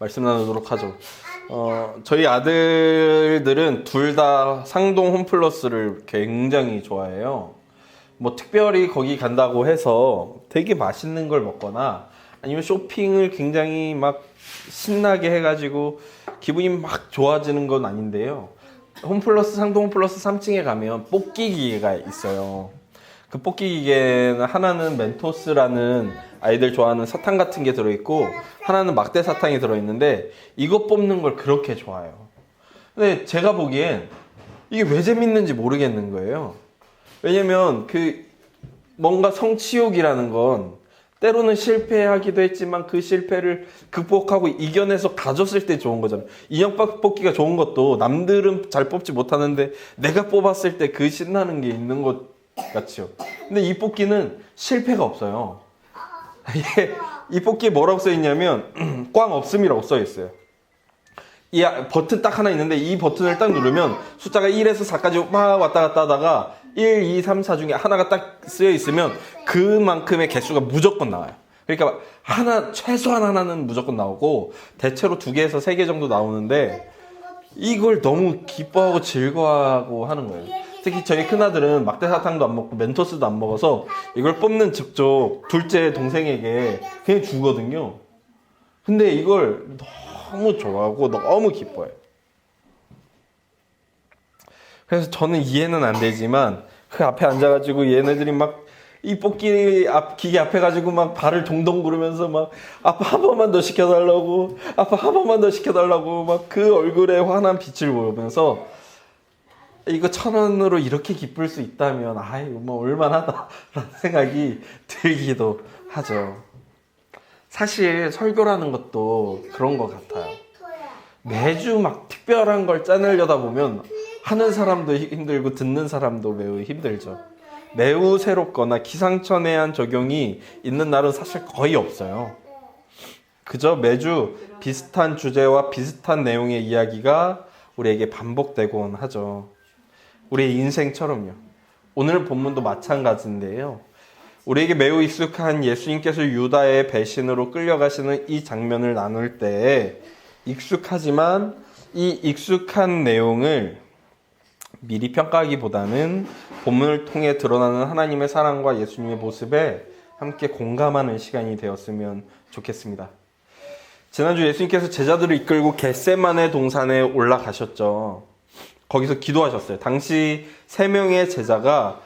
말씀 나누도록 하죠. 저희 아들들은 둘 다 상동 홈플러스를 굉장히 좋아해요. 뭐 특별히 거기 간다고 해서 되게 맛있는 걸 먹거나 아니면 쇼핑을 굉장히 막 신나게 해가지고 기분이 막 좋아지는 건 아닌데요. 상동 홈플러스 3층에 가면 뽑기 기계가 있어요. 그 뽑기 기계는 하나는 멘토스라는 아이들 좋아하는 사탕 같은 게 들어있고 하나는 막대 사탕이 들어있는데 이거 뽑는 걸 그렇게 좋아해요. 근데 제가 보기엔 이게 왜 재밌는지 모르겠는 거예요. 왜냐면 뭔가 성취욕이라는 건 때로는 실패하기도 했지만 그 실패를 극복하고 이겨내서 가졌을 때 좋은 거잖아요. 인형 뽑기가 좋은 것도 남들은 잘 뽑지 못하는데 내가 뽑았을 때 그 신나는 게 있는 것 같죠. 근데 이 뽑기는 실패가 없어요. 이 뽑기에 뭐라고 써있냐면 꽝 없음이라고 써있어요. 이 버튼 딱 하나 있는데 이 버튼을 딱 누르면 숫자가 1에서 4까지 막 왔다 갔다 하다가 1, 2, 3, 4 중에 하나가 딱 쓰여 있으면 그만큼의 개수가 무조건 나와요. 그러니까 최소한 하나는 무조건 나오고 대체로 2개에서 3개 정도 나오는데 이걸 너무 기뻐하고 즐거워하고 하는 거예요. 특히 저희 큰아들은 막대 사탕도 안 먹고 멘토스도 안 먹어서 이걸 뽑는 직접 둘째 동생에게 그냥 주거든요. 근데 이걸 너무 좋아하고 너무 기뻐해요. 그래서 저는 이해는 안 되지만 그 앞에 앉아가지고 얘네들이 막 이 뽑기 기계 앞에 가지고 막 발을 동동 구르면서 막 아빠 한 번만 더 시켜달라고 아빠 한 번만 더 시켜달라고 막 그 얼굴에 환한 빛을 보면서 이거 1,000원으로 이렇게 기쁠 수 있다면 아이 뭐 얼마나다라는 생각이 들기도 하죠. 사실 설교라는 것도 그런 것 같아요. 매주 막 특별한 걸 짜내려다 보면 하는 사람도 힘들고 듣는 사람도 매우 힘들죠. 매우 새롭거나 기상천외한 적용이 있는 날은 사실 거의 없어요. 그저 매주 비슷한 주제와 비슷한 내용의 이야기가 우리에게 반복되곤 하죠. 우리의 인생처럼요. 오늘 본문도 마찬가지인데요. 우리에게 매우 익숙한 예수님께서 유다의 배신으로 끌려가시는 이 장면을 나눌 때 익숙하지만 이 익숙한 내용을 미리 평가하기보다는 본문을 통해 드러나는 하나님의 사랑과 예수님의 모습에 함께 공감하는 시간이 되었으면 좋겠습니다. 지난주 예수님께서 제자들을 이끌고 겟세마네 동산에 올라가셨죠. 거기서 기도하셨어요. 당시 3명의 제자가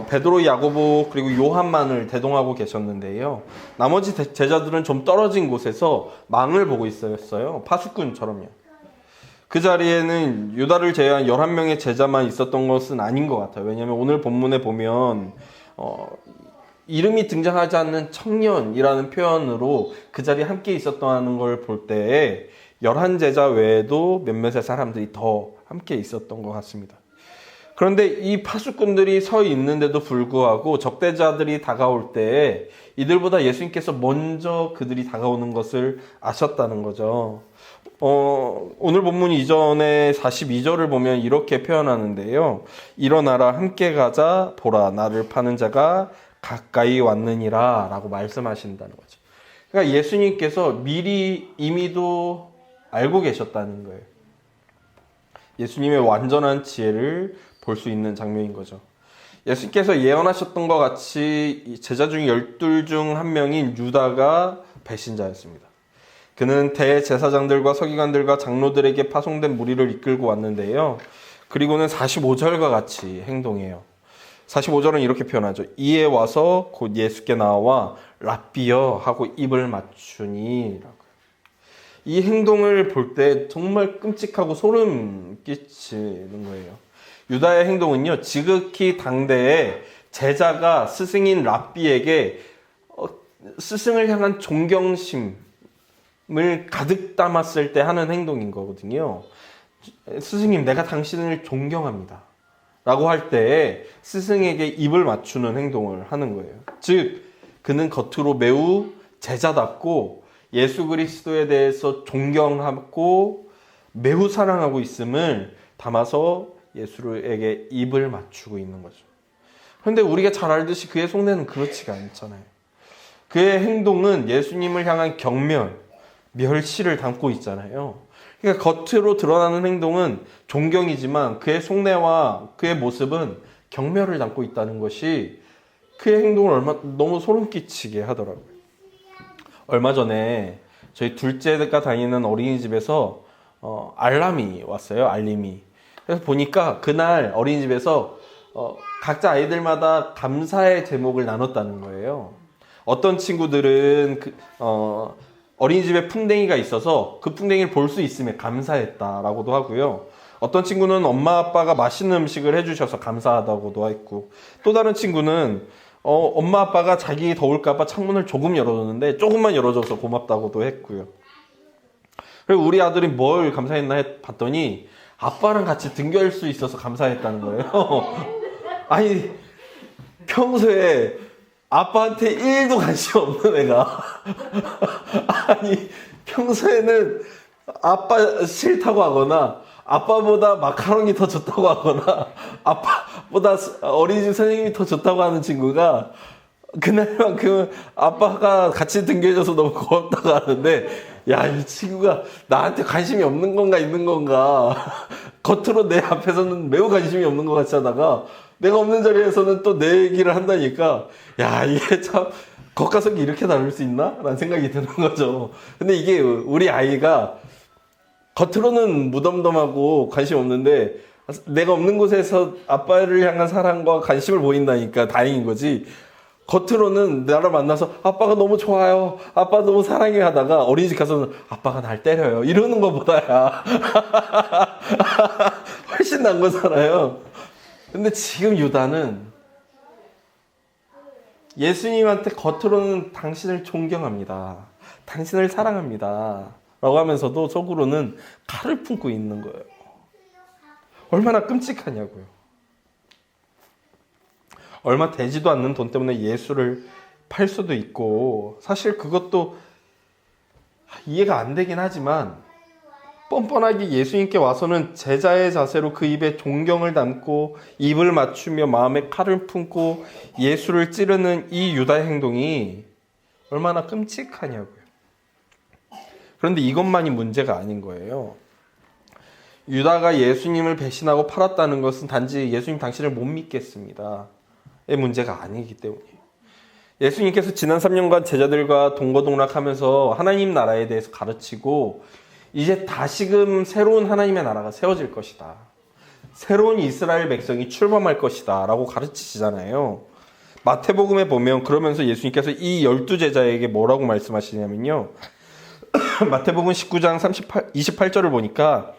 베드로, 야고보 그리고 요한만을 대동하고 계셨는데요. 나머지 제자들은 좀 떨어진 곳에서 망을 보고 있었어요. 파수꾼처럼요. 그 자리에는 유다를 제외한 11명의 제자만 있었던 것은 아닌 것 같아요. 왜냐하면 오늘 본문에 보면 이름이 등장하지 않는 청년이라는 표현으로 그 자리에 함께 있었다는 걸 볼 때 11제자 외에도 몇몇의 사람들이 더 함께 있었던 것 같습니다. 그런데 이 파수꾼들이 서 있는데도 불구하고 적대자들이 다가올 때 이들보다 예수님께서 먼저 그들이 다가오는 것을 아셨다는 거죠. 오늘 본문 이전에 42절을 보면 이렇게 표현하는데요. 일어나라 함께 가자 보라 나를 파는 자가 가까이 왔느니라 라고 말씀하신다는 거죠. 그러니까 예수님께서 미리 이미도 알고 계셨다는 거예요. 예수님의 완전한 지혜를 볼 수 있는 장면인 거죠. 예수님께서 예언하셨던 것 같이 제자 중 12 중 한 명인 유다가 배신자였습니다. 그는 대제사장들과 서기관들과 장로들에게 파송된 무리를 이끌고 왔는데요. 그리고는 45절과 같이 행동해요. 45절은 이렇게 표현하죠. 이에 와서 곧 예수께 나와 랍비여 하고 입을 맞추니 라고. 이 행동을 볼 때 정말 끔찍하고 소름 끼치는 거예요. 유다의 행동은요, 지극히 당대에 제자가 스승인 랍비에게 스승을 향한 존경심을 가득 담았을 때 하는 행동인 거거든요. 스승님, 내가 당신을 존경합니다 라고 할 때 스승에게 입을 맞추는 행동을 하는 거예요. 즉, 그는 겉으로 매우 제자답고 예수 그리스도에 대해서 존경하고 매우 사랑하고 있음을 담아서 예수에게 입을 맞추고 있는 거죠. 그런데 우리가 잘 알듯이 그의 속내는 그렇지가 않잖아요. 그의 행동은 예수님을 향한 경멸, 멸시를 담고 있잖아요. 그러니까 겉으로 드러나는 행동은 존경이지만 그의 속내와 그의 모습은 경멸을 담고 있다는 것이 그의 행동을 너무 소름 끼치게 하더라고요. 얼마 전에 저희 둘째가 다니는 어린이집에서 알람이 왔어요. 알림이. 그래서 보니까 그날 어린이집에서 각자 아이들마다 감사의 제목을 나눴다는 거예요. 어떤 친구들은 어린이집에 풍뎅이가 있어서 그 풍뎅이를 볼 수 있음에 감사했다라고도 하고요. 어떤 친구는 엄마 아빠가 맛있는 음식을 해주셔서 감사하다고도 했고, 또 다른 친구는 엄마 아빠가 자기 더울까봐 창문을 조금 열어줬는데 조금만 열어줘서 고맙다고도 했고요. 그리고 우리 아들이 뭘 감사했나 봤더니 아빠랑 같이 등교할 수 있어서 감사했다는 거예요. 아니, 평소에 아빠한테 1도 관심 없는 애가 아니, 평소에는 아빠 싫다고 하거나 아빠보다 마카롱이 더 좋다고 하거나 아빠보다 어린이집 선생님이 더 좋다고 하는 친구가 그날만큼 아빠가 같이 등교해줘서 너무 고맙다고 하는데, 야, 이 친구가 나한테 관심이 없는 건가 있는 건가 겉으로 내 앞에서는 매우 관심이 없는 것 같이 하다가 내가 없는 자리에서는 또 내 얘기를 한다니까, 야, 이게 참 겉가속이 이렇게 다를 수 있나? 라는 생각이 드는 거죠. 근데 이게 우리 아이가 겉으로는 무덤덤하고 관심 없는데 내가 없는 곳에서 아빠를 향한 사랑과 관심을 보인다니까 다행인 거지, 겉으로는 나를 만나서 아빠가 너무 좋아요, 아빠 너무 사랑해 하다가 어린이집 가서는 아빠가 날 때려요 이러는 것보다야 훨씬 나은 거잖아요. 근데 지금 유다는 예수님한테 겉으로는 당신을 존경합니다, 당신을 사랑합니다 라고 하면서도 속으로는 칼을 품고 있는 거예요. 얼마나 끔찍하냐고요. 얼마 되지도 않는 돈 때문에 예수를 팔 수도 있고, 사실 그것도 이해가 안 되긴 하지만 뻔뻔하게 예수님께 와서는 제자의 자세로 그 입에 존경을 담고 입을 맞추며 마음에 칼을 품고 예수를 찌르는 이 유다의 행동이 얼마나 끔찍하냐고요. 그런데 이것만이 문제가 아닌 거예요. 유다가 예수님을 배신하고 팔았다는 것은 단지 예수님 당신을 못 믿겠습니다 의 문제가 아니기 때문이에요. 예수님께서 지난 3년간 제자들과 동거동락하면서 하나님 나라에 대해서 가르치고, 이제 다시금 새로운 하나님의 나라가 세워질 것이다, 새로운 이스라엘 백성이 출범할 것이다 라고 가르치시잖아요. 마태복음에 보면 그러면서 예수님께서 이 12제자에게 뭐라고 말씀하시냐면요, 마태복음 19장 28절을 보니까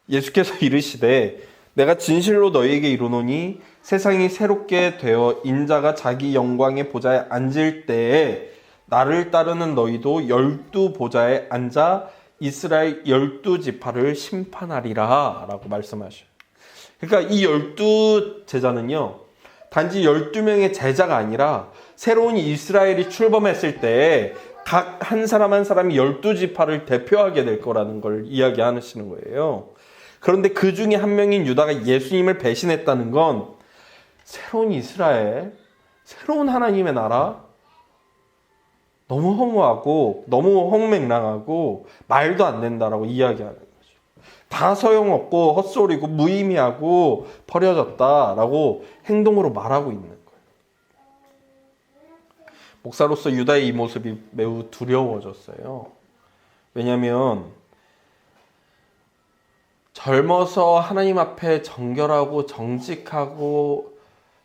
예수께서 이르시되 내가 진실로 너희에게 이르노니 세상이 새롭게 되어 인자가 자기 영광의 보좌에 앉을 때에 나를 따르는 너희도 12보좌에 앉아 이스라엘 12지파를 심판하리라 라고 말씀하셔요. 그러니까 이 12제자는요, 단지 12명의 제자가 아니라 새로운 이스라엘이 출범했을 때 각 한 사람 한 사람이 12지파를 대표하게 될 거라는 걸 이야기하시는 거예요. 그런데 그 중에 한 명인 유다가 예수님을 배신했다는 건 새로운 이스라엘, 새로운 하나님의 나라, 너무 허무하고 너무 허무맹랑하고 말도 안 된다라고 이야기하는 거죠. 다 소용없고 헛소리고 무의미하고 버려졌다라고 행동으로 말하고 있는 거예요. 목사로서 유다의 이 모습이 매우 두려워졌어요. 왜냐하면 젊어서 하나님 앞에 정결하고 정직하고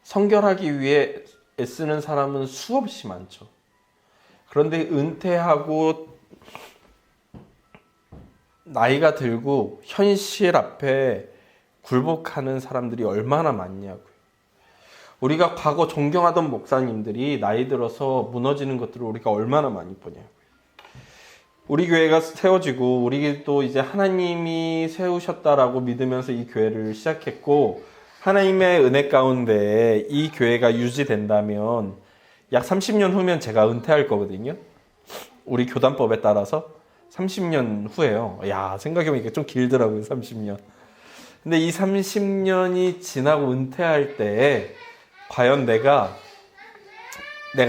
성결하기 위해 애쓰는 사람은 수없이 많죠. 그런데 은퇴하고 나이가 들고 현실 앞에 굴복하는 사람들이 얼마나 많냐고요. 우리가 과거 존경하던 목사님들이 나이 들어서 무너지는 것들을 우리가 얼마나 많이 보냐고요. 우리 교회가 세워지고 우리도 이제 하나님이 세우셨다라고 믿으면서 이 교회를 시작했고, 하나님의 은혜 가운데 이 교회가 유지된다면 약 30년 후면 제가 은퇴할 거거든요. 우리 교단법에 따라서 30년 후에요. 야, 생각해보니까 좀 길더라고요, 30년. 근데 이 30년이 지나고 은퇴할 때 과연 내가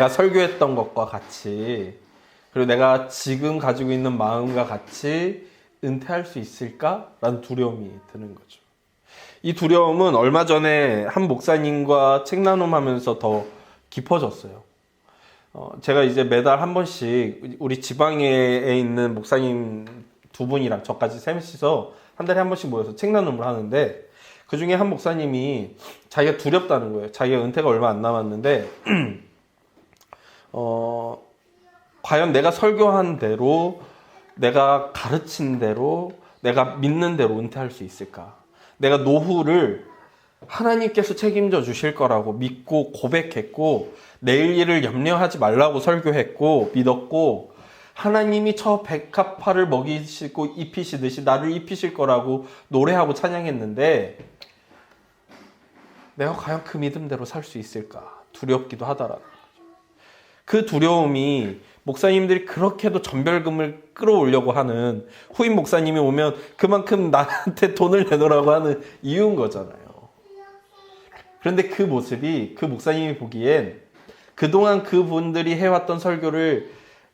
설교했던 것과 같이 그리고 내가 지금 가지고 있는 마음과 같이 은퇴할 수 있을까라는 두려움이 드는 거죠. 이 두려움은 얼마 전에 한 목사님과 책 나눔하면서 더 깊어졌어요. 제가 이제 매달 한 번씩 우리 지방에 있는 목사님 두 분이랑 저까지 셋이서 한 달에 한 번씩 모여서 책 나눔을 하는데, 그 중에 한 목사님이 자기가 두렵다는 거예요. 자기가 은퇴가 얼마 안 남았는데 과연 내가 설교한 대로, 내가 가르친 대로, 내가 믿는 대로 은퇴할 수 있을까? 내가 노후를 하나님께서 책임져 주실 거라고 믿고 고백했고, 내일 일을 염려하지 말라고 설교했고 믿었고, 하나님이 저 백합화를 먹이시고 입히시듯이 나를 입히실 거라고 노래하고 찬양했는데, 내가 과연 그 믿음대로 살 수 있을까? 두렵기도 하더라고요. 그 두려움이 목사님들이 그렇게도 전별금을 끌어오려고 하는, 후임 목사님이 오면 그만큼 나한테 돈을 내놓으라고 하는 이유인 거잖아요. 그런데 그 모습이 그 목사님이 보기엔 그동안 그분들이 해왔던 설교를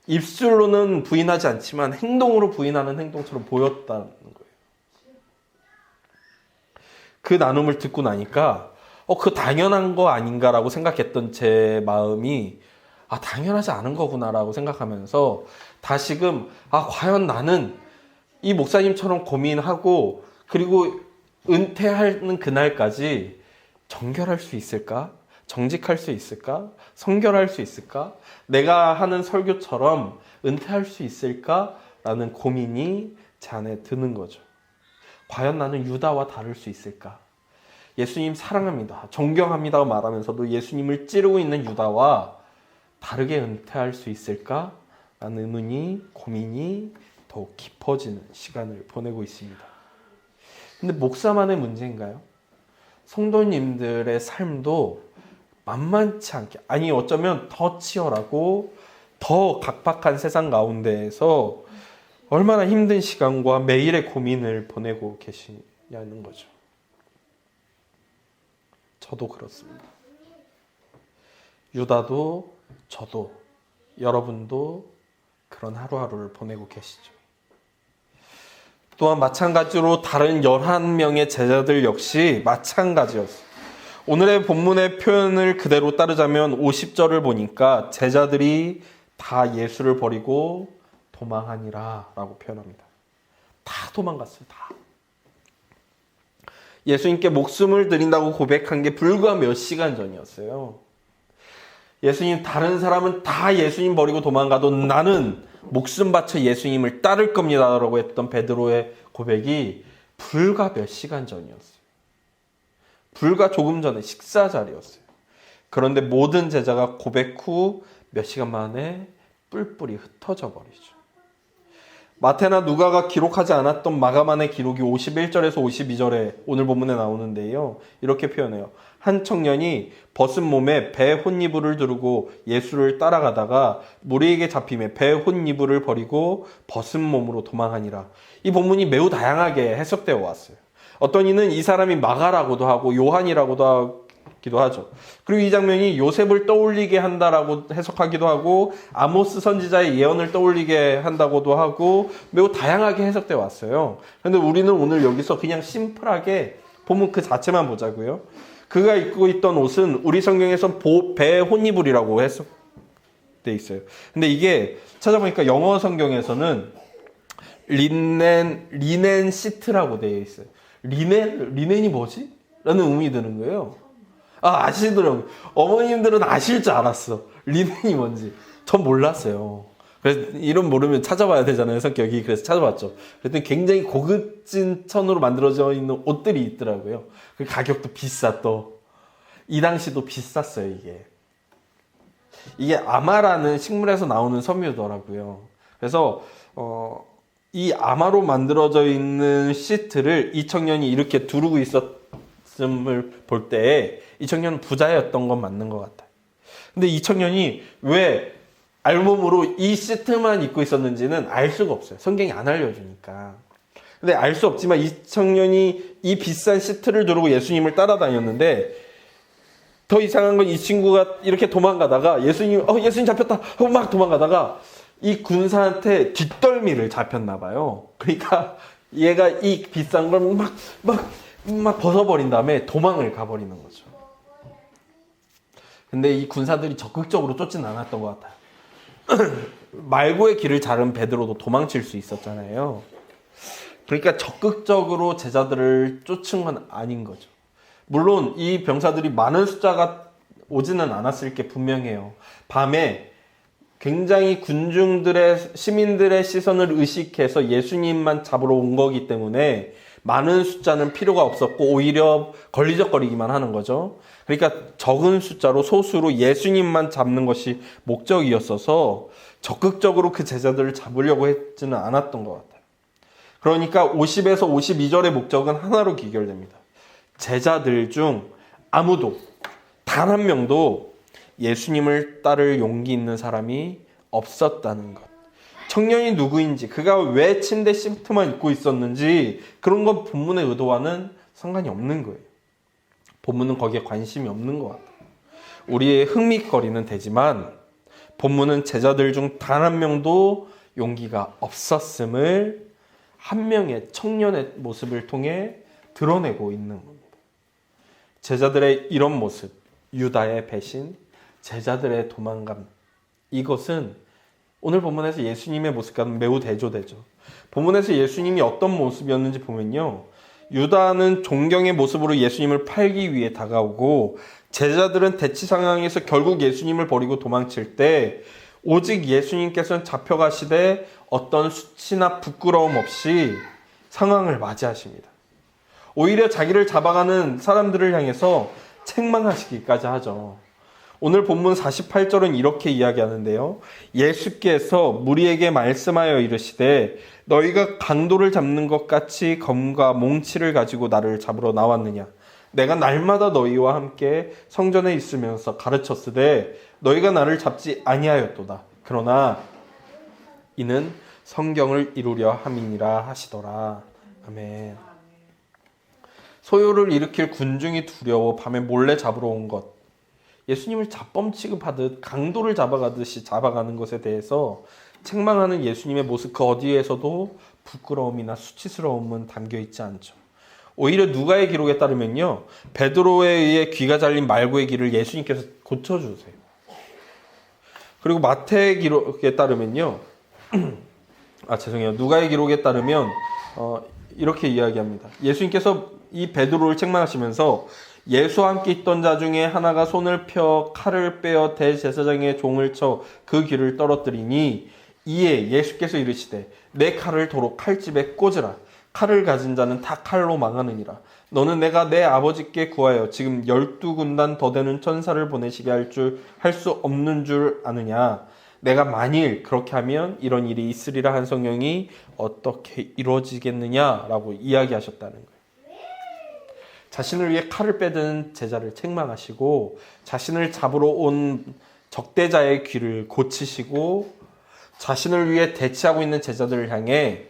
입술로는 부인하지 않지만 행동으로 부인하는 행동처럼 보였다는 거예요. 그 나눔을 듣고 나니까 그 당연한 거 아닌가라고 생각했던 제 마음이 당연하지 않은 거구나라고 생각하면서 다시금 과연 나는 이 목사님처럼 고민하고, 그리고 은퇴하는 그날까지 정결할 수 있을까? 정직할 수 있을까? 성결할 수 있을까? 내가 하는 설교처럼 은퇴할 수 있을까? 라는 고민이 제 안에 드는 거죠. 과연 나는 유다와 다를 수 있을까? 예수님 사랑합니다, 존경합니다 말하면서도 예수님을 찌르고 있는 유다와 다르게 은퇴할 수 있을까? 라는 의문이, 고민이 더욱 깊어지는 시간을 보내고 있습니다. 근데 목사만의 문제인가요? 성도님들의 삶도 만만치 않게, 아니 어쩌면 더 치열하고 더 각박한 세상 가운데에서 얼마나 힘든 시간과 매일의 고민을 보내고 계시냐는 거죠. 저도 그렇습니다. 유다도 저도, 여러분도 그런 하루하루를 보내고 계시죠. 또한 마찬가지로 다른 11명의 제자들 역시 마찬가지였어요. 오늘의 본문의 표현을 그대로 따르자면 50절을 보니까 제자들이 다 예수를 버리고 도망하니라 라고 표현합니다. 다 도망갔어요. 다. 예수님께 목숨을 드린다고 고백한 게 불과 몇 시간 전이었어요. 예수님, 다른 사람은 다 예수님 버리고 도망가도 나는 목숨 바쳐 예수님을 따를 겁니다 라고 했던 베드로의 고백이 불과 몇 시간 전이었어요. 불과 조금 전에 식사 자리였어요. 그런데 모든 제자가 고백 후 몇 시간 만에 뿔뿔이 흩어져 버리죠. 마태나 누가가 기록하지 않았던 마가만의 기록이 51절에서 52절에 오늘 본문에 나오는데요. 이렇게 표현해요. 한 청년이 벗은 몸에 배 혼이불을 두르고 예수를 따라가다가 무리에게 잡힘에 배 혼이불을 버리고 벗은 몸으로 도망하니라. 이 본문이 매우 다양하게 해석되어 왔어요. 어떤 이는 이 사람이 마가라고도 하고 요한이라고도 하기도 하죠. 그리고 이 장면이 요셉을 떠올리게 한다라고 해석하기도 하고 아모스 선지자의 예언을 떠올리게 한다고도 하고 매우 다양하게 해석되어 왔어요. 그런데 우리는 오늘 여기서 그냥 심플하게 본문 그 자체만 보자고요. 그가 입고 있던 옷은 우리 성경에서 배 혼이불이라고 해석되어 있어요. 근데 이게 찾아보니까 영어 성경에서는 리넨 시트라고 되어 있어요. 리넨이 뭐지? 라는 의문이 드는 거예요. 아시더라고요. 어머님들은 아실 줄 알았어. 리넨이 뭔지. 전 몰랐어요. 그래서 이름 모르면 찾아봐야 되잖아요, 성격이. 그래서 찾아봤죠. 그랬더니 굉장히 고급진 천으로 만들어져 있는 옷들이 있더라고요. 그 가격도 비싸 또. 이 당시도 비쌌어요, 이게. 이게 아마라는 식물에서 나오는 섬유더라고요. 그래서 이 아마로 만들어져 있는 시트를 이 청년이 이렇게 두르고 있었음을 볼 때 이 청년은 부자였던 건 맞는 것 같아요. 근데 이 청년이 왜 알몸으로 이 시트만 입고 있었는지는 알 수가 없어요. 성경이 안 알려주니까. 근데 알 수 없지만 이 청년이 이 비싼 시트를 두르고 예수님을 따라다녔는데, 더 이상한 건 이 친구가 이렇게 도망가다가 예수님 잡혔다 하고 막 도망가다가 이 군사한테 뒷덜미를 잡혔나 봐요. 그러니까 얘가 이 비싼 걸 막 벗어버린 다음에 도망을 가버리는 거죠. 근데 이 군사들이 적극적으로 쫓진 않았던 것 같아요. 말고의 길을 자른 베드로도 도망칠 수 있었잖아요. 그러니까 적극적으로 제자들을 쫓은 건 아닌 거죠. 물론 이 병사들이 많은 숫자가 오지는 않았을 게 분명해요. 밤에 굉장히 군중들의, 시민들의 시선을 의식해서 예수님만 잡으러 온 거기 때문에 많은 숫자는 필요가 없었고 오히려 걸리적거리기만 하는 거죠. 그러니까 적은 숫자로 소수로 예수님만 잡는 것이 목적이었어서 적극적으로 그 제자들을 잡으려고 했지는 않았던 것 같아요. 그러니까 50에서 52절의 목적은 하나로 귀결됩니다. 제자들 중 아무도, 단 한 명도 예수님을 따를 용기 있는 사람이 없었다는 것. 청년이 누구인지, 그가 왜 침대 시트만 입고 있었는지 그런 건 본문의 의도와는 상관이 없는 거예요. 본문은 거기에 관심이 없는 것 같아요. 우리의 흥미거리는 되지만 본문은 제자들 중 단 한 명도 용기가 없었음을 한 명의 청년의 모습을 통해 드러내고 있는 겁니다. 제자들의 이런 모습, 유다의 배신, 제자들의 도망감, 이것은 오늘 본문에서 예수님의 모습과는 매우 대조되죠. 본문에서 예수님이 어떤 모습이었는지 보면요, 유다는 존경의 모습으로 예수님을 팔기 위해 다가오고 제자들은 대치 상황에서 결국 예수님을 버리고 도망칠 때 오직 예수님께서는 잡혀가시되 어떤 수치나 부끄러움 없이 상황을 맞이하십니다. 오히려 자기를 잡아가는 사람들을 향해서 책망하시기까지 하죠. 오늘 본문 48절은 이렇게 이야기하는데요. 예수께서 무리에게 말씀하여 이르시되 너희가 강도를 잡는 것 같이 검과 몽치를 가지고 나를 잡으러 나왔느냐. 내가 날마다 너희와 함께 성전에 있으면서 가르쳤으되 너희가 나를 잡지 아니하였도다. 그러나 이는 성경을 이루려 함이니라 하시더라. 아멘. 소요를 일으킬 군중이 두려워 밤에 몰래 잡으러 온 것, 예수님을 잡범 취급하듯 강도를 잡아가듯이 잡아가는 것에 대해서 책망하는 예수님의 모습 그 어디에서도 부끄러움이나 수치스러움은 담겨있지 않죠. 오히려 누가의 기록에 따르면요, 베드로에 의해 귀가 잘린 말고의 귀를 예수님께서 고쳐주세요. 그리고 마태의 기록에 따르면요, 누가의 기록에 따르면 이렇게 이야기합니다. 예수님께서 이 베드로를 책망하시면서 예수와 함께 있던 자 중에 하나가 손을 펴 칼을 빼어 대제사장의 종을 쳐 그 귀를 떨어뜨리니 이에 예수께서 이르시되 내 칼을 도로 칼집에 꽂으라. 칼을 가진 자는 다 칼로 망하느니라. 너는 내가 내 아버지께 구하여 지금 12군단 더 되는 천사를 보내시게 할 수 없는 줄 아느냐. 내가 만일 그렇게 하면 이런 일이 있으리라 한 성경이 어떻게 이루어지겠느냐라고 이야기하셨다는 거예요. 자신을 위해 칼을 빼든 제자를 책망하시고 자신을 잡으러 온 적대자의 귀를 고치시고 자신을 위해 대치하고 있는 제자들을 향해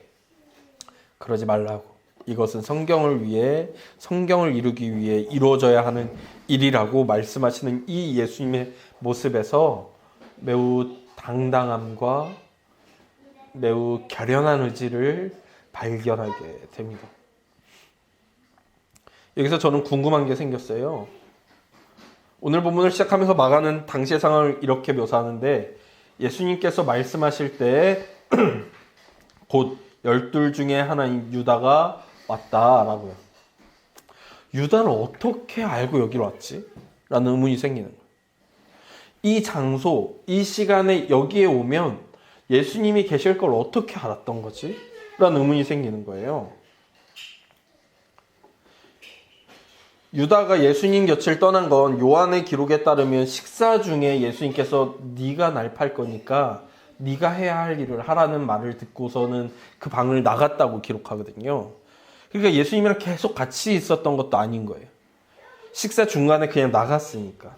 그러지 말라고, 이것은 성경을 위해, 성경을 이루기 위해 이루어져야 하는 일이라고 말씀하시는 이 예수님의 모습에서 매우 당당함과 매우 결연한 의지를 발견하게 됩니다. 여기서 저는 궁금한 게 생겼어요. 오늘 본문을 시작하면서 마가는 당시의 상황을 이렇게 묘사하는데 예수님께서 말씀하실 때 곧 12 중에 하나인 유다가 왔다라고요. 유다는 어떻게 알고 여기로 왔지? 라는 의문이 생기는 거예요. 이 장소, 이 시간에 여기에 오면 예수님이 계실 걸 어떻게 알았던 거지? 라는 의문이 생기는 거예요. 유다가 예수님 곁을 떠난 건 요한의 기록에 따르면 식사 중에 예수님께서 네가 날 팔 거니까 네가 해야 할 일을 하라는 말을 듣고서는 그 방을 나갔다고 기록하거든요. 그러니까 예수님이랑 계속 같이 있었던 것도 아닌 거예요. 식사 중간에 그냥 나갔으니까.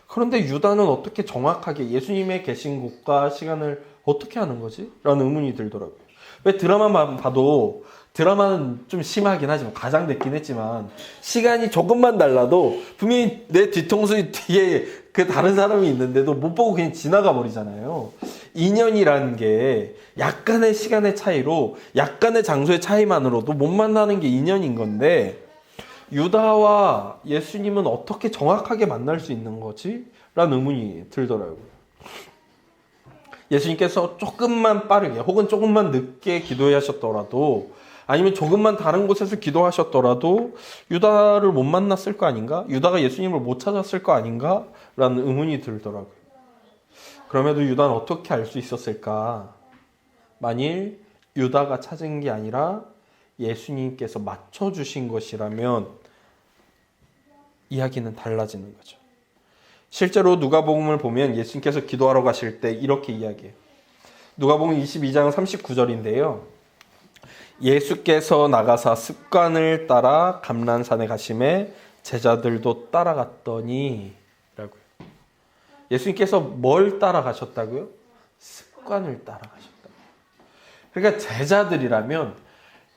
그런데 유다는 어떻게 정확하게 예수님의 계신 곳과 시간을 어떻게 아는 거지? 라는 의문이 들더라고요. 왜 드라마만 봐도 드라마는 좀 심하긴 하지만, 과장됐긴 했지만, 시간이 조금만 달라도 분명히 내 뒤통수 뒤에 그 다른 사람이 있는데도 못 보고 그냥 지나가 버리잖아요. 인연이라는 게 약간의 시간의 차이로, 약간의 장소의 차이만으로도 못 만나는 게 인연인 건데, 유다와 예수님은 어떻게 정확하게 만날 수 있는 거지? 라는 의문이 들더라고요. 예수님께서 조금만 빠르게 혹은 조금만 늦게 기도하셨더라도, 아니면 조금만 다른 곳에서 기도하셨더라도 유다를 못 만났을 거 아닌가? 유다가 예수님을 못 찾았을 거 아닌가? 라는 의문이 들더라고요. 그럼에도 유다는 어떻게 알 수 있었을까? 만일 유다가 찾은 게 아니라 예수님께서 맞춰주신 것이라면 이야기는 달라지는 거죠. 실제로 누가복음을 보면 예수님께서 기도하러 가실 때 이렇게 이야기해요. 누가복음 22장 39절인데요. 예수께서 나가사 습관을 따라 감람산에 가심에 제자들도 따라갔더니 라고요. 예수님께서 뭘 따라가셨다고요? 습관을 따라가셨다. 그러니까 제자들이라면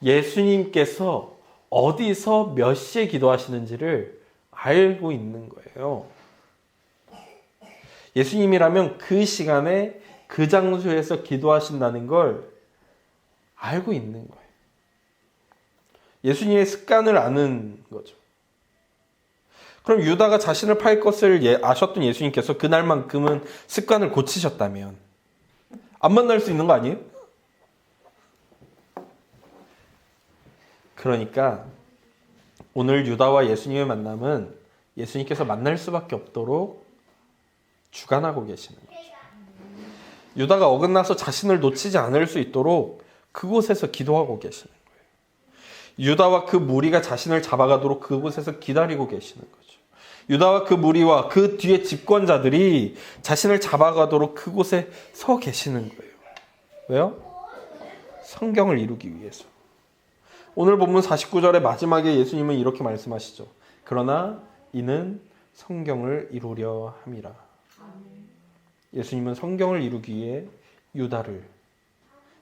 예수님께서 어디서 몇 시에 기도하시는지를 알고 있는 거예요. 예수님이라면 그 시간에 그 장소에서 기도하신다는 걸 알고 있는 거예요. 예수님의 습관을 아는 거죠. 그럼 유다가 자신을 팔 것을 아셨던 예수님께서 그날만큼은 습관을 고치셨다면 안 만날 수 있는 거 아니에요? 그러니까 오늘 유다와 예수님의 만남은 예수님께서 만날 수밖에 없도록 주관하고 계시는 거죠. 유다가 어긋나서 자신을 놓치지 않을 수 있도록 그곳에서 기도하고 계시는 거예요. 유다와 그 무리가 자신을 잡아가도록 그곳에서 기다리고 계시는 거죠. 유다와 그 무리와 그 뒤에 집권자들이 자신을 잡아가도록 그곳에 서 계시는 거예요. 왜요? 성경을 이루기 위해서. 오늘 본문 49절의 마지막에 예수님은 이렇게 말씀하시죠. 그러나 이는 성경을 이루려 함이라. 예수님은 성경을 이루기 위해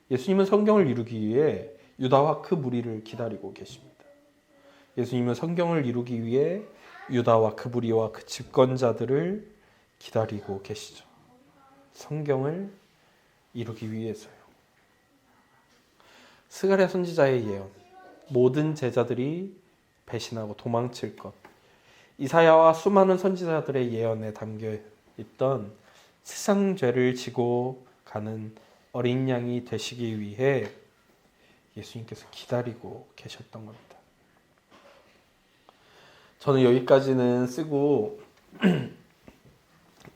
예수님은 성경을 이루기 위해 유다와 그 무리를 기다리고 계십니다. 예수님은 성경을 이루기 위해 유다와 그 무리와 그 집권자들을 기다리고 계시죠. 성경을 이루기 위해서요. 스가랴 선지자의 예언, 모든 제자들이 배신하고 도망칠 것, 이사야와 수많은 선지자들의 예언에 담겨 있던 세상 죄를 지고 가는 어린 양이 되시기 위해 예수님께서 기다리고 계셨던 겁니다. 저는 여기까지는 쓰고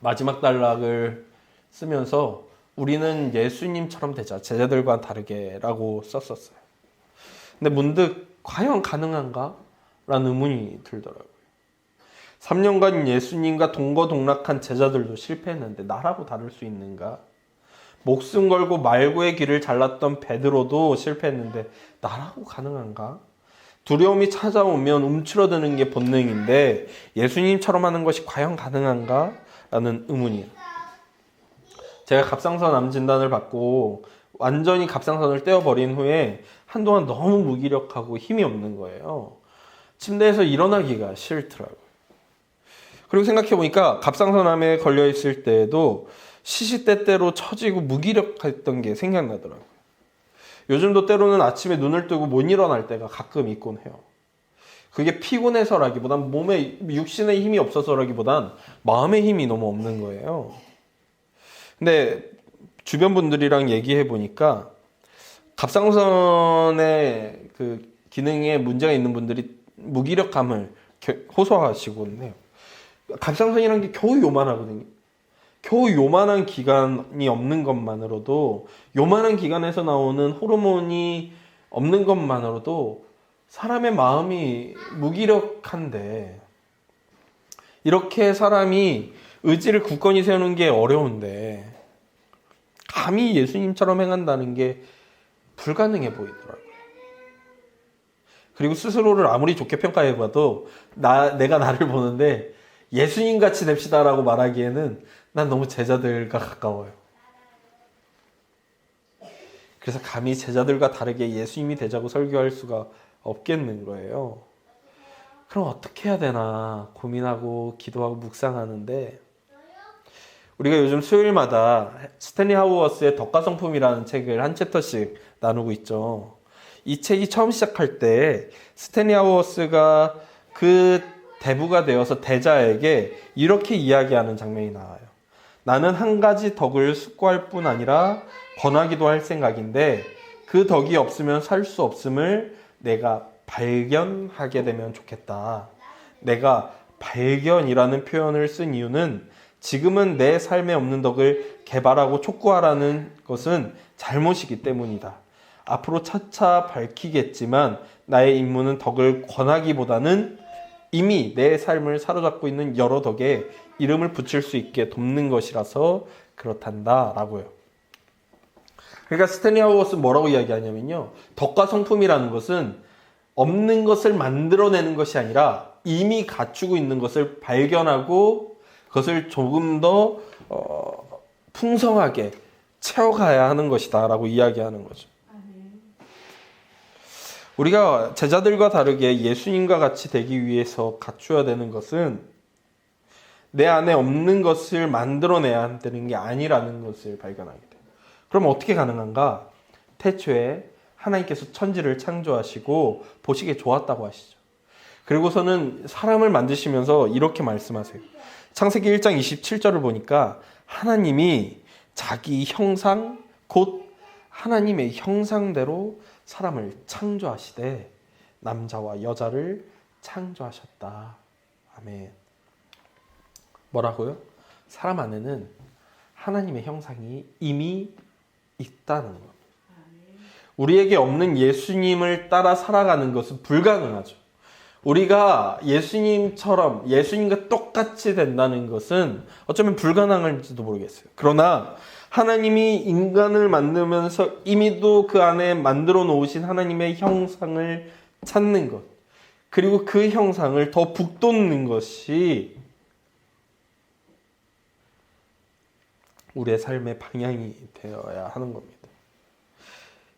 마지막 단락을 쓰면서 우리는 예수님처럼 되자, 제자들과 다르게 라고 썼었어요. 근데 문득 과연 가능한가? 라는 의문이 들더라고요. 3년간 예수님과 동거동락한 제자들도 실패했는데 나라고 다를 수 있는가? 목숨 걸고 말고의 길을 잘랐던 베드로도 실패했는데 나라고 가능한가? 두려움이 찾아오면 움츠러드는 게 본능인데 예수님처럼 하는 것이 과연 가능한가? 라는 의문이에요. 제가 갑상선 암 진단을 받고 완전히 갑상선을 떼어버린 후에 한동안 너무 무기력하고 힘이 없는 거예요. 침대에서 일어나기가 싫더라고요. 그리고 생각해보니까 갑상선암에 걸려있을 때에도 시시때때로 처지고 무기력했던 게 생각나더라고요. 요즘도 때로는 아침에 눈을 뜨고 못 일어날 때가 가끔 있곤 해요. 그게 피곤해서라기보단 몸에 육신의 힘이 없어서라기보단 마음의 힘이 너무 없는 거예요. 근데 주변 분들이랑 얘기해 보니까 갑상선의 그 기능에 문제가 있는 분들이 무기력감을 호소하시곤 해요. 갑상선이라는 게 겨우 요만하거든요. 겨우 요만한 기관이 없는 것만으로도, 요만한 기관에서 나오는 호르몬이 없는 것만으로도 사람의 마음이 무기력한데, 이렇게 사람이 의지를 굳건히 세우는 게 어려운데 감히 예수님처럼 행한다는 게 불가능해 보이더라고요. 그리고 스스로를 아무리 좋게 평가해봐도 내가 나를 보는데 예수님같이 됩시다라고 말하기에는 난 너무 제자들과 가까워요. 그래서 감히 제자들과 다르게 예수님이 되자고 설교할 수가 없겠는 거예요. 그럼 어떻게 해야 되나 고민하고 기도하고 묵상하는데, 우리가 요즘 수요일마다 스탠리 하우어스의 덕가성품이라는 책을 한 챕터씩 나누고 있죠. 이 책이 처음 시작할 때 스탠리 하우어스가 그 대부가 되어서 대자에게 이렇게 이야기하는 장면이 나와요. 나는 한 가지 덕을 숙고할 뿐 아니라 권하기도 할 생각인데 그 덕이 없으면 살 수 없음을 내가 발견하게 되면 좋겠다. 내가 발견이라는 표현을 쓴 이유는 지금은 내 삶에 없는 덕을 개발하고 촉구하라는 것은 잘못이기 때문이다. 앞으로 차차 밝히겠지만 나의 임무는 덕을 권하기보다는 이미 내 삶을 사로잡고 있는 여러 덕에 이름을 붙일 수 있게 돕는 것이라서 그렇단다 라고요. 그러니까 스탠리 하우어스는 뭐라고 이야기하냐면요, 덕과 성품이라는 것은 없는 것을 만들어내는 것이 아니라 이미 갖추고 있는 것을 발견하고 그것을 조금 더 풍성하게 채워가야 하는 것이다 라고 이야기하는 거죠. 우리가 제자들과 다르게 예수님과 같이 되기 위해서 갖추어야 되는 것은 내 안에 없는 것을 만들어내야 되는 게 아니라는 것을 발견하게 돼요. 그럼 어떻게 가능한가? 태초에 하나님께서 천지를 창조하시고 보시기에 좋았다고 하시죠. 그리고서는 사람을 만드시면서 이렇게 말씀하세요. 창세기 1장 27절을 보니까 하나님이 자기 형상, 곧 하나님의 형상대로 사람을 창조하시되 남자와 여자를 창조하셨다. 아멘. 뭐라고요? 사람 안에는 하나님의 형상이 이미 있다는 것. 우리에게 없는 예수님을 따라 살아가는 것은 불가능하죠. 우리가 예수님처럼 예수님과 똑같이 된다는 것은 어쩌면 불가능할지도 모르겠어요. 그러나 하나님이 인간을 만들면서 이미도 그 안에 만들어 놓으신 하나님의 형상을 찾는 것, 그리고 그 형상을 더 북돋는 것이 우리의 삶의 방향이 되어야 하는 겁니다.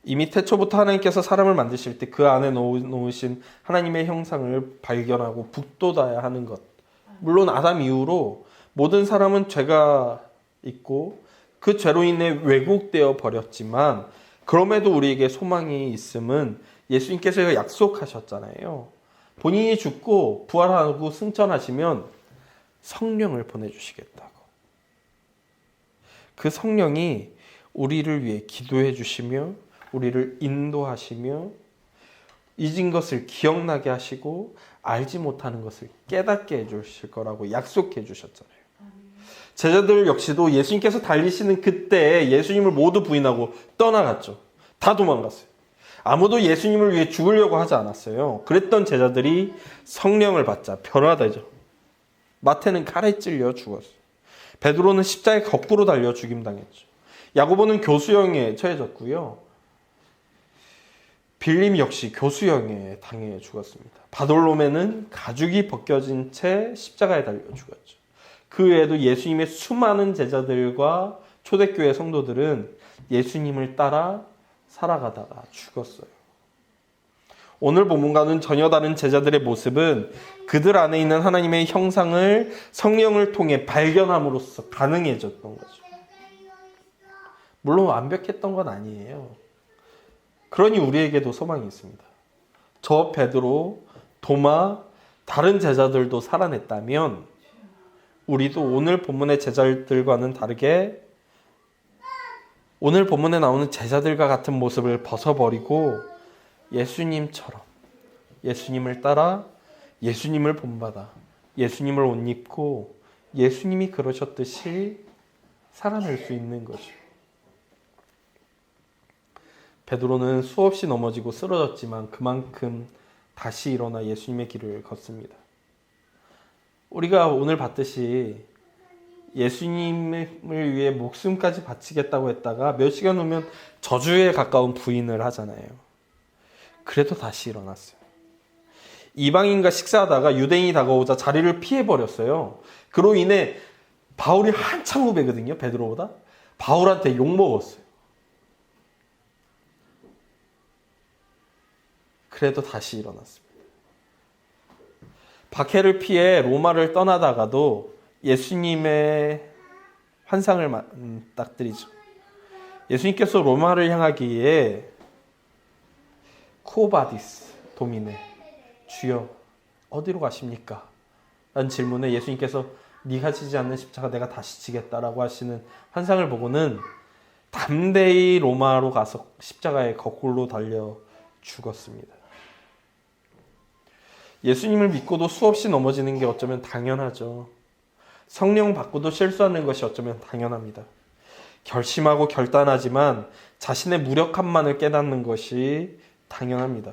이미 태초부터 하나님께서 사람을 만드실 때 그 안에 놓으신 하나님의 형상을 발견하고 북돋아야 하는 것. 물론 아담 이후로 모든 사람은 죄가 있고 그 죄로 인해 왜곡되어 버렸지만 그럼에도 우리에게 소망이 있음은 예수님께서 약속하셨잖아요. 본인이 죽고 부활하고 승천하시면 성령을 보내주시겠다고. 그 성령이 우리를 위해 기도해 주시며 우리를 인도하시며 잊은 것을 기억나게 하시고 알지 못하는 것을 깨닫게 해주실 거라고 약속해 주셨잖아요. 제자들 역시도 예수님께서 달리시는 그때 예수님을 모두 부인하고 떠나갔죠. 다 도망갔어요. 아무도 예수님을 위해 죽으려고 하지 않았어요. 그랬던 제자들이 성령을 받자 변화되죠. 마태는 칼에 찔려 죽었어요. 베드로는 십자가에 거꾸로 달려 죽임당했죠. 야고보는 교수형에 처해졌고요. 빌림 역시 교수형에 당해 죽었습니다. 바돌로메는 가죽이 벗겨진 채 십자가에 달려 죽었죠. 그 외에도 예수님의 수많은 제자들과 초대교회 성도들은 예수님을 따라 살아가다가 죽었어요. 오늘 본문과는 전혀 다른 제자들의 모습은 그들 안에 있는 하나님의 형상을 성령을 통해 발견함으로써 가능해졌던 거죠. 물론 완벽했던 건 아니에요. 그러니 우리에게도 소망이 있습니다. 저 베드로, 도마, 다른 제자들도 살아냈다면 우리도 오늘 본문의 제자들과는 다르게 오늘 본문에 나오는 제자들과 같은 모습을 벗어버리고 예수님처럼 예수님을 따라 예수님을 본받아 예수님을 옷 입고 예수님이 그러셨듯이 살아낼 수 있는 거죠. 베드로는 수없이 넘어지고 쓰러졌지만 그만큼 다시 일어나 예수님의 길을 걷습니다. 우리가 오늘 봤듯이 예수님을 위해 목숨까지 바치겠다고 했다가 몇 시간 후면 저주에 가까운 부인을 하잖아요. 그래도 다시 일어났어요. 이방인과 식사하다가 유대인이 다가오자 자리를 피해버렸어요. 그로 인해 바울이 한참 후배거든요. 베드로보다. 바울한테 욕먹었어요. 그래도 다시 일어났습니다. 박해를 피해 로마를 떠나다가도 예수님의 환상을 맞닥뜨리죠. 예수님께서 로마를 향하기에 쿠오바디스 도미네, 주여 어디로 가십니까? 라는 질문에 예수님께서 네가 지지 않는 십자가 내가 다시 지겠다라고 하시는 환상을 보고는 담대히 로마로 가서 십자가에 거꾸로 달려 죽었습니다. 예수님을 믿고도 수없이 넘어지는 게 어쩌면 당연하죠. 성령 받고도 실수하는 것이 어쩌면 당연합니다. 결심하고 결단하지만 자신의 무력함만을 깨닫는 것이 당연합니다.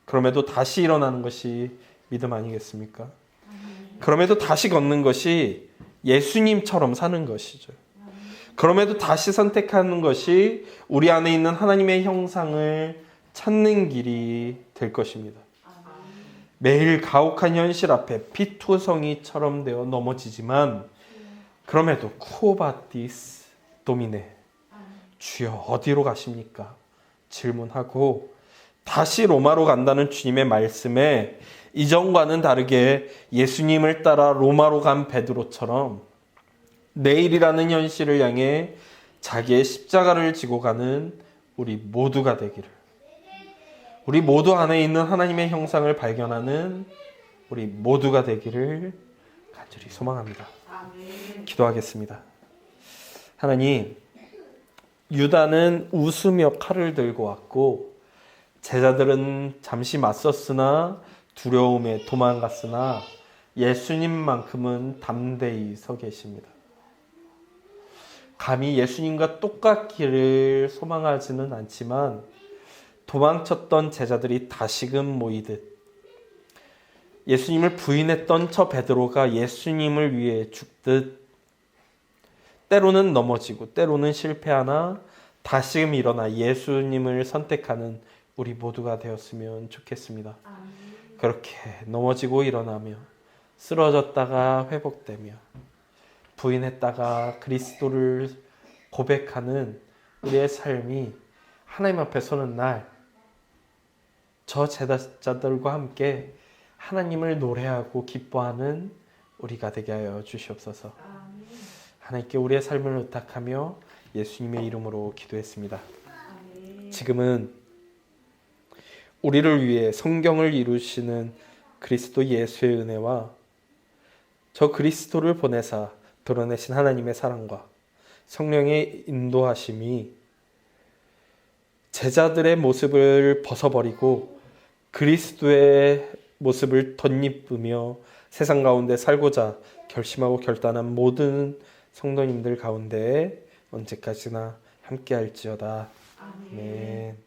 그럼에도 다시 일어나는 것이 믿음 아니겠습니까? 그럼에도 다시 걷는 것이 예수님처럼 사는 것이죠. 그럼에도 다시 선택하는 것이 우리 안에 있는 하나님의 형상을 찾는 길이 될 것입니다. 매일 가혹한 현실 앞에 피투성이처럼 되어 넘어지지만 그럼에도 쿠오바티스 도미네, 주여 어디로 가십니까? 질문하고 다시 로마로 간다는 주님의 말씀에 이전과는 다르게 예수님을 따라 로마로 간 베드로처럼 내일이라는 현실을 향해 자기의 십자가를 지고 가는 우리 모두가 되기를, 우리 모두 안에 있는 하나님의 형상을 발견하는 우리 모두가 되기를 간절히 소망합니다. 기도하겠습니다. 하나님, 유다는 웃으며 칼을 들고 왔고 제자들은 잠시 맞섰으나 두려움에 도망갔으나 예수님만큼은 담대히 서 계십니다. 감히 예수님과 똑같기를 소망하지는 않지만 도망쳤던 제자들이 다시금 모이듯 예수님을 부인했던 저 베드로가 예수님을 위해 죽듯 때로는 넘어지고 때로는 실패하나 다시금 일어나 예수님을 선택하는 우리 모두가 되었으면 좋겠습니다. 그렇게 넘어지고 일어나며 쓰러졌다가 회복되며 부인했다가 그리스도를 고백하는 우리의 삶이 하나님 앞에 서는 날 저 제자들과 함께 하나님을 노래하고 기뻐하는 우리가 되게 하여 주시옵소서. 하나님께 우리의 삶을 의탁하며 예수님의 이름으로 기도했습니다. 지금은 우리를 위해 성경을 이루시는 그리스도 예수의 은혜와 저 그리스도를 보내사 드러내신 하나님의 사랑과 성령의 인도하심이 제자들의 모습을 벗어버리고 그리스도의 모습을 덧입으며 세상 가운데 살고자 결심하고 결단한 모든 성도님들 가운데 언제까지나 함께할지어다. 아멘.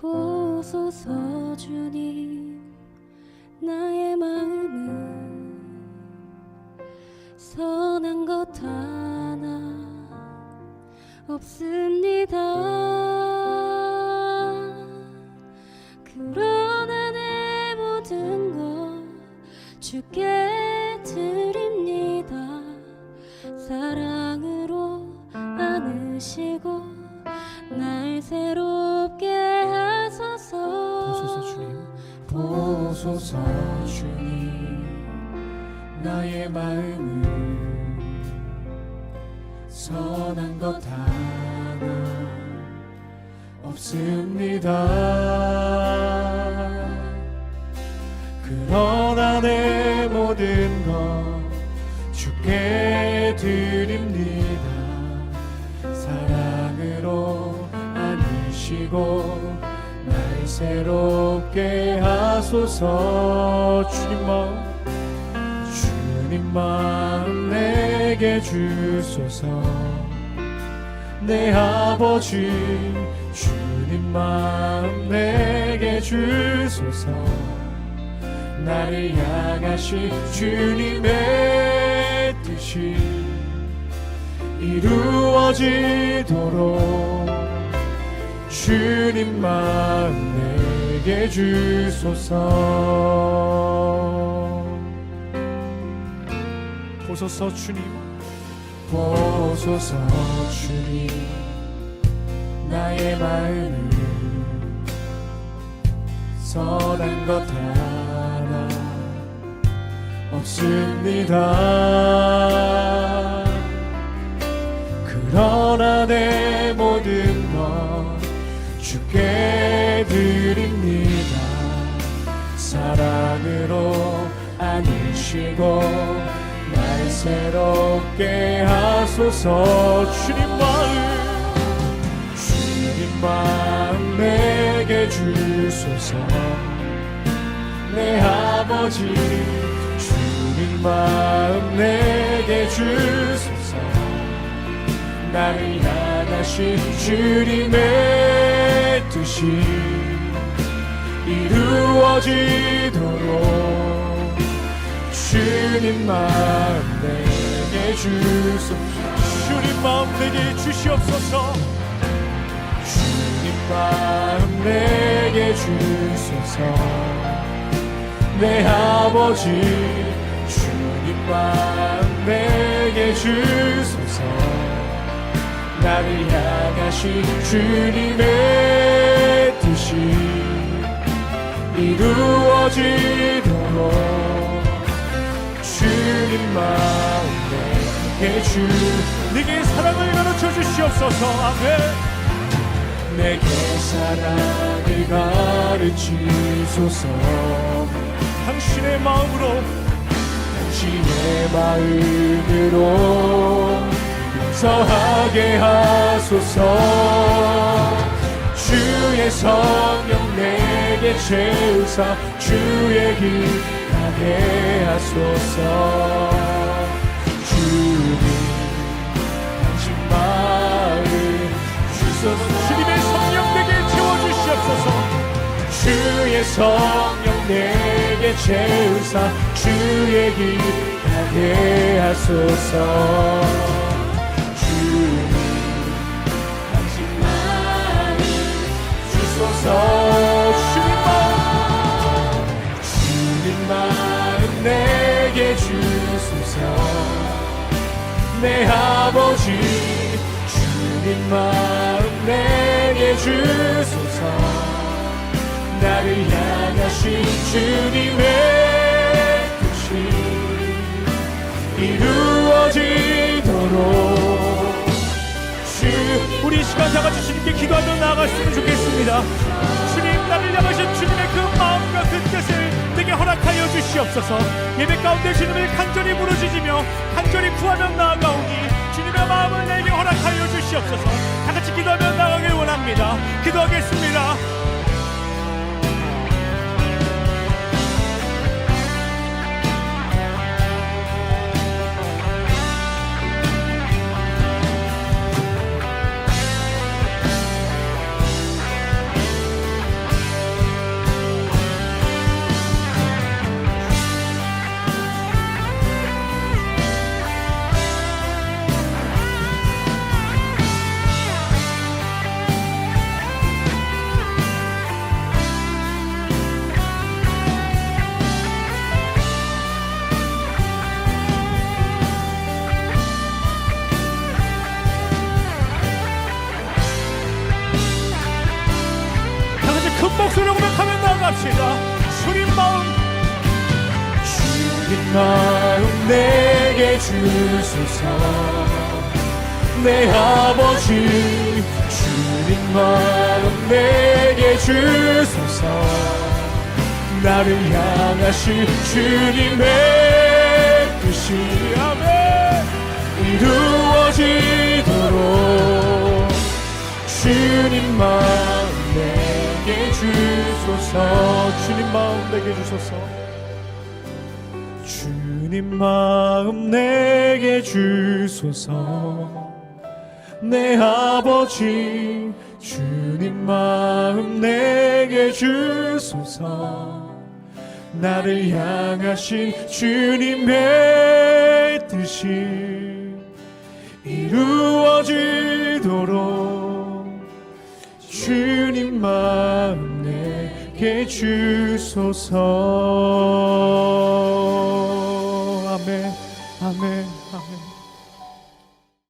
보소서 주님, 나의 마음은 선한 것 하나 없습니다. 그러나 내 모든 것 주께 드립니다. 사랑으로 안으시고 날 새롭게 하소서. 보소서 주님, 나의 마음을 선한 것 하나 없습니다. 그러나 내 모든 것 주께 드립니다. 사랑으로 안으시고 날 새롭게 하소서. 주님 마음 내게 주소서. 내 아버지 주님 주님 마음 내게 주소서. 나를 향하신 주님의 뜻이 이루어지도록 주님 마음 내게 주소서. 보소서 주님, 보소서 주님, 나의 마음을 선한 것 하나 없습니다. 그러나 내 모든 것 주께 드립니다. 사랑으로 안으시고 날 새롭게 하소서. 주님 마음 내게 주소서. 내 아버지 주님 마음 내게 주소서. 나를 향하신 주님의 뜻이 이루어지도록 주님 마음 내게 주소서. 주님 마음 내게 주시옵소서. 주님 마음 내게 주소서. 내 아버지 주님 마음 내게 주소서. 나를 향하신 주님의 뜻이 이루어지도록 주님 마음 내게 내게 사랑을 가르쳐 주시옵소서. 아멘. 내게 사랑을 가르치소서. 당신의 마음으로 당신의 마음으로 용서하게 하소서. 주의 성령 내게 채우사 주의 길 가게 하소서. 주님 당신 마음 주소서. 주님의 성령 내게 채워주시옵소서. 주의 성령 내게 채우사 주의 길 가게 하소서. 주님 당신 마음 주소서. 주님 마음 내게 주소서. 내 아버지 주님 마음 내게 주소서. 나를 향하신 주님의 뜻이 이루어지도록 우리 시간 다 같이 주님께 기도하며 나아갔으면 좋겠습니다. 주님, 나를 향하신 주님의 그 마음과 그 뜻을 내게 허락하여 주시옵소서. 예배 가운데 주님을 간절히 부르짖으며 간절히 구하며 나아가오니 주님의 마음을 내게 허락하여 주시옵소서. 다 같이 기도하며 나아가길 원합니다. 기도하겠습니다. 큰 목소리로 고백하며 나갑시다. 주님 마음 내게 주소서. 내 아버지 주님 마음 내게 주소서. 나를 향하신 주님의 뜻이 아멘 이루어지도록 주님 마음 내게 주소서. 주님 마음 내게 주소서. 주님 마음 내게 주소서. 내 아버지 주님 마음 내게 주소서. 나를 향하신 주님의 뜻이 이루어지도록 주님 마음 내게 주소서. 아멘, 아멘, 아멘.